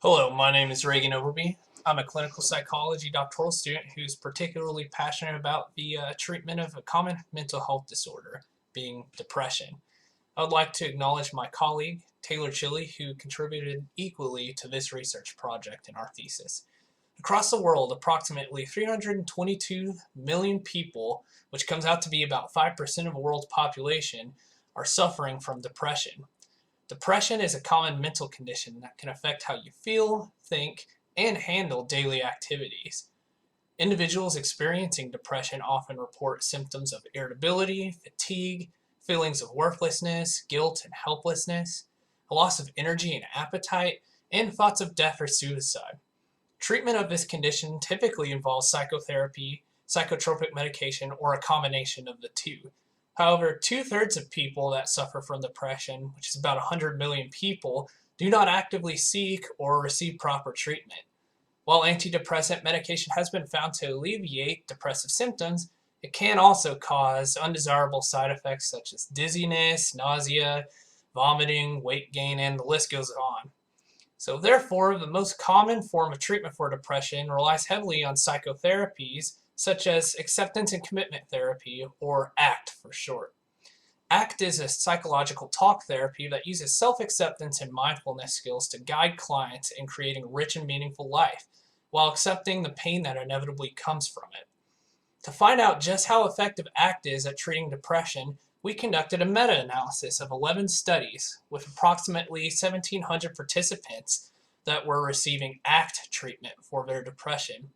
Hello, my name is Reagan Overby. I'm a clinical psychology doctoral student who's particularly passionate about the treatment of a common mental health disorder, being depression. I would like to acknowledge my colleague, Taylor Chille, who contributed equally to this research project in our thesis. Across the world, approximately 322 million people, which comes out to be about 5% of the world's population, are suffering from depression. Depression is a common mental condition that can affect how you feel, think, and handle daily activities. Individuals experiencing depression often report symptoms of irritability, fatigue, feelings of worthlessness, guilt, and helplessness, a loss of energy and appetite, and thoughts of death or suicide. Treatment of this condition typically involves psychotherapy, psychotropic medication, or a combination of the two. However, two-thirds of people that suffer from depression, which is about 100 million people, do not actively seek or receive proper treatment. While antidepressant medication has been found to alleviate depressive symptoms, it can also cause undesirable side effects such as dizziness, nausea, vomiting, weight gain, and the list goes on. So therefore, the most common form of treatment for depression relies heavily on psychotherapies such as acceptance and commitment therapy, or ACT for short. ACT is a psychological talk therapy that uses self-acceptance and mindfulness skills to guide clients in creating a rich and meaningful life, while accepting the pain that inevitably comes from it. To find out just how effective ACT is at treating depression, we conducted a meta-analysis of 11 studies with approximately 1,700 participants that were receiving ACT treatment for their depression.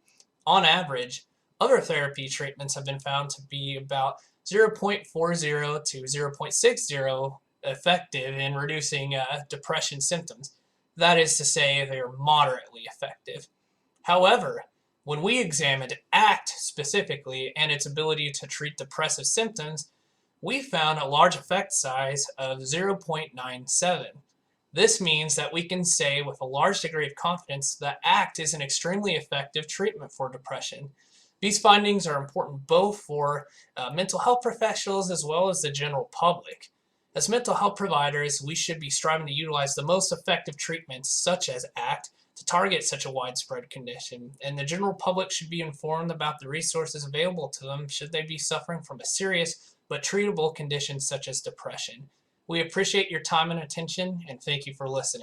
On average, other therapy treatments have been found to be about 0.40 to 0.60 effective in reducing depression symptoms. That is to say, they are moderately effective. However, when we examined ACT specifically and its ability to treat depressive symptoms, we found a large effect size of 0.97. This means that we can say with a large degree of confidence that ACT is an extremely effective treatment for depression. These findings are important both for mental health professionals as well as the general public. As mental health providers, we should be striving to utilize the most effective treatments such as ACT to target such a widespread condition, and the general public should be informed about the resources available to them should they be suffering from a serious but treatable condition such as depression. We appreciate your time and attention, and thank you for listening.